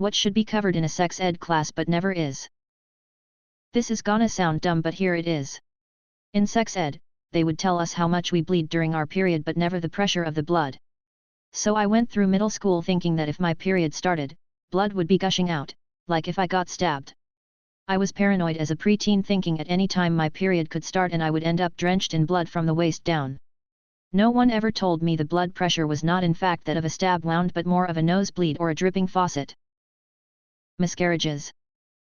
What should be covered in a sex ed class but never is? This is gonna sound dumb but here it is. In sex ed, they would tell us how much we bleed during our period but never the pressure of the blood. So I went through middle school thinking that if my period started, blood would be gushing out, like if I got stabbed. I was paranoid as a preteen thinking at any time my period could start and I would end up drenched in blood from the waist down. No one ever told me the blood pressure was not in fact that of a stab wound but more of a nosebleed or a dripping faucet. Miscarriages.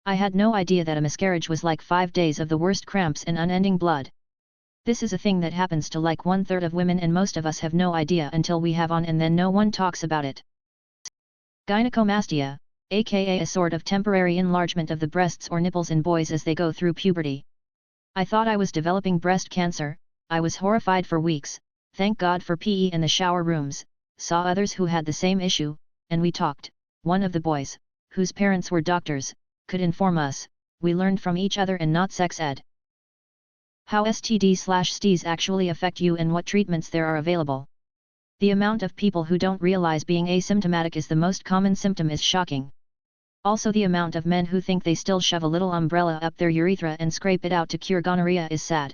I had no idea that a miscarriage was like 5 days of the worst cramps and unending blood. This is a thing that happens to like 1/3 of women and most of us have no idea until we have on and then no one talks about it. Gynecomastia, aka a sort of temporary enlargement of the breasts or nipples in boys as they go through puberty. I thought I was developing breast cancer, I was horrified for weeks, thank God for PE in the shower rooms, saw others who had the same issue, and we talked. One of the boys, whose parents were doctors, could inform us, we learned from each other and not sex ed. How STD/STIs actually affect you and what treatments there are available. The amount of people who don't realize being asymptomatic is the most common symptom is shocking. Also the amount of men who think they still shove a little umbrella up their urethra and scrape it out to cure gonorrhea is sad.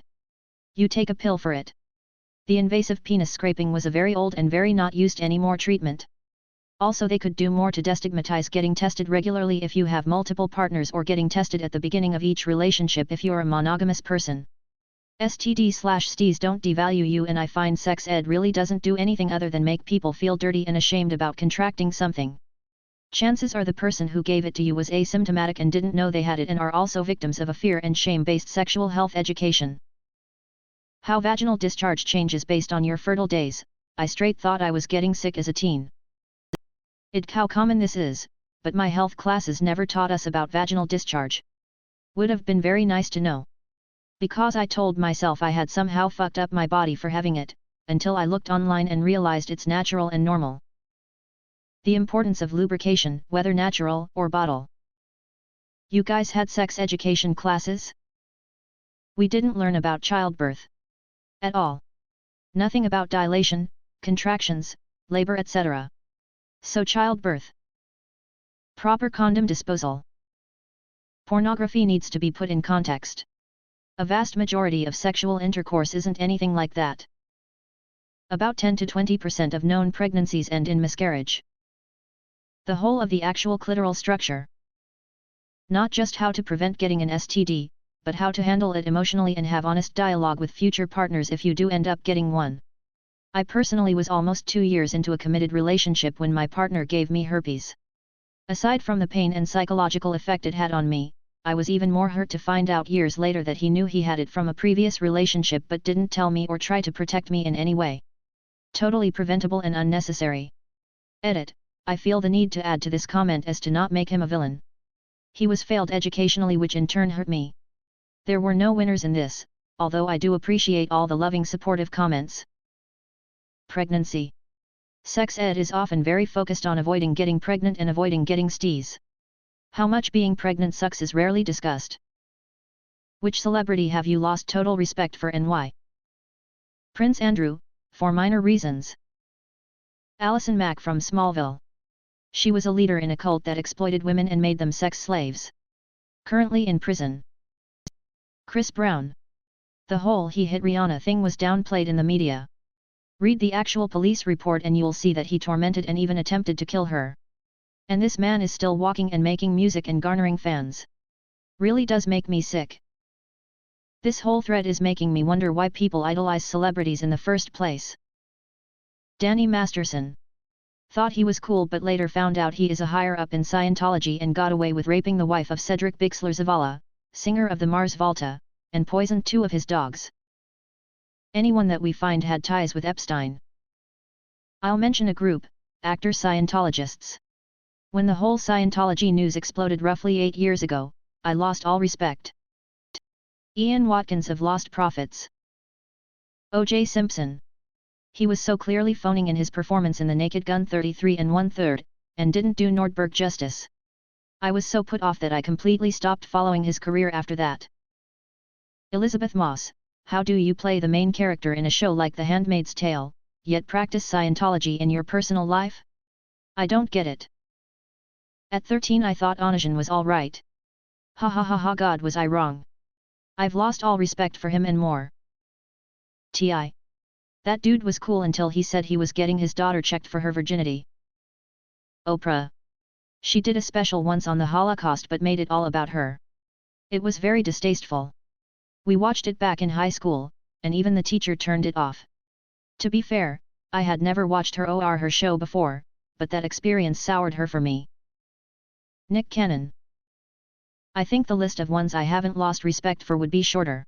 You take a pill for it. The invasive penis scraping was a very old and very not used anymore treatment. Also they could do more to destigmatize getting tested regularly if you have multiple partners or getting tested at the beginning of each relationship if you're a monogamous person. STD/STIs don't devalue you and I find sex ed really doesn't do anything other than make people feel dirty and ashamed about contracting something. Chances are the person who gave it to you was asymptomatic and didn't know they had it and are also victims of a fear and shame-based sexual health education. How vaginal discharge changes based on your fertile days. I straight thought I was getting sick as a teen. How common this is, but my health classes never taught us about vaginal discharge. Would have been very nice to know. Because I told myself I had somehow fucked up my body for having it, until I looked online and realized it's natural and normal. The importance of lubrication, whether natural or bottle. You guys had sex education classes? We didn't learn about childbirth. At all. Nothing about dilation, contractions, labor etc. So childbirth. Proper condom disposal. Pornography needs to be put in context. A vast majority of sexual intercourse isn't anything like that. About 10 to 20% of known pregnancies end in miscarriage. The whole of the actual clitoral structure. Not just how to prevent getting an STD, but how to handle it emotionally and have honest dialogue with future partners if you do end up getting one. I personally was almost 2 years into a committed relationship when my partner gave me herpes. Aside from the pain and psychological effect it had on me, I was even more hurt to find out years later that he knew he had it from a previous relationship but didn't tell me or try to protect me in any way. Totally preventable and unnecessary. Edit. I feel the need to add to this comment as to not make him a villain. He was failed educationally which in turn hurt me. There were no winners in this, although I do appreciate all the loving supportive comments. Pregnancy. Sex ed is often very focused on avoiding getting pregnant and avoiding getting STIs. How much being pregnant sucks is rarely discussed. Which celebrity have you lost total respect for and why? Prince Andrew, for minor reasons. Allison Mack from Smallville. She was a leader in a cult that exploited women and made them sex slaves. Currently in prison. Chris Brown. The whole he hit Rihanna thing was downplayed in the media. Read the actual police report and you'll see that he tormented and even attempted to kill her. And this man is still walking and making music and garnering fans. Really does make me sick. This whole thread is making me wonder why people idolize celebrities in the first place. Danny Masterson. Thought he was cool but later found out he is a higher up in Scientology and got away with raping the wife of Cedric Bixler Zavala, singer of the Mars Volta, and poisoned 2 of his dogs. Anyone that we find had ties with Epstein. I'll mention a group, actor Scientologists. When the whole Scientology news exploded roughly 8 years ago, I lost all respect. Ian Watkins of Lost Prophets. O.J. Simpson. He was so clearly phoning in his performance in The Naked Gun 33 1/3, and didn't do Nordberg justice. I was so put off that I completely stopped following his career after that. Elizabeth Moss. How do you play the main character in a show like The Handmaid's Tale, yet practice Scientology in your personal life? I don't get it. At 13 I thought Onijin was alright. Ha ha ha ha, God, was I wrong. I've lost all respect for him and more. T.I. That dude was cool until he said he was getting his daughter checked for her virginity. Oprah. She did a special once on the Holocaust but made it all about her. It was very distasteful. We watched it back in high school, and even the teacher turned it off. To be fair, I had never watched her show before, but that experience soured her for me. Nick Cannon. I think the list of ones I haven't lost respect for would be shorter.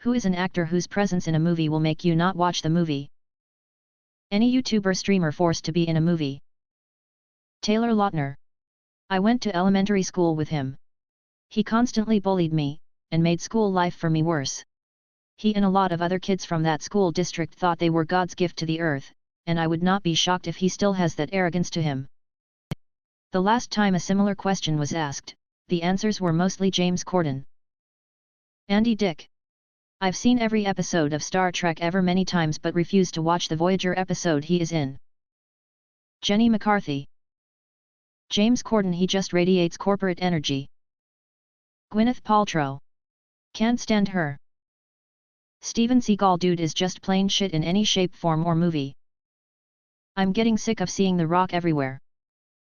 Who is an actor whose presence in a movie will make you not watch the movie? Any YouTuber streamer forced to be in a movie. Taylor Lautner. I went to elementary school with him. He constantly bullied me, and made school life for me worse. He and a lot of other kids from that school district thought they were God's gift to the earth, and I would not be shocked if he still has that arrogance to him. The last time a similar question was asked, the answers were mostly James Corden. Andy Dick. I've seen every episode of Star Trek ever many times but refuse to watch the Voyager episode he is in. Jenny McCarthy. James Corden, he just radiates corporate energy. Gwyneth Paltrow. Can't stand her. Steven Seagal, dude is just plain shit in any shape, form or movie. I'm getting sick of seeing The Rock everywhere.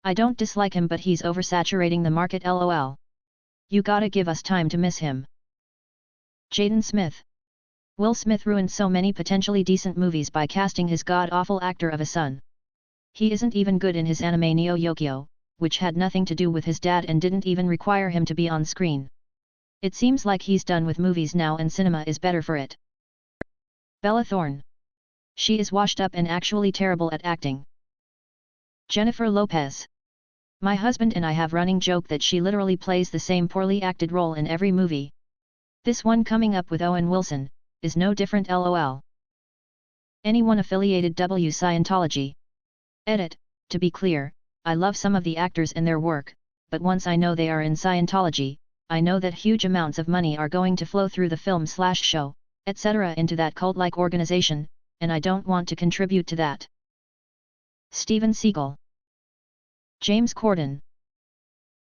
I don't dislike him but he's oversaturating the market, lol. You gotta give us time to miss him. Jaden Smith. Will Smith ruined so many potentially decent movies by casting his god-awful actor of a son. He isn't even good in his anime Neo Yokio, which had nothing to do with his dad and didn't even require him to be on screen. It seems like he's done with movies now and cinema is better for it. Bella Thorne. She is washed up and actually terrible at acting. Jennifer Lopez. My husband and I have running joke that she literally plays the same poorly acted role in every movie. This one coming up with Owen Wilson, is no different, lol. Anyone affiliated W Scientology. Edit. To be clear, I love some of the actors and their work, but once I know they are in Scientology, I know that huge amounts of money are going to flow through the film/show, etc. into that cult-like organization, and I don't want to contribute to that. Steven Seagal. James Corden.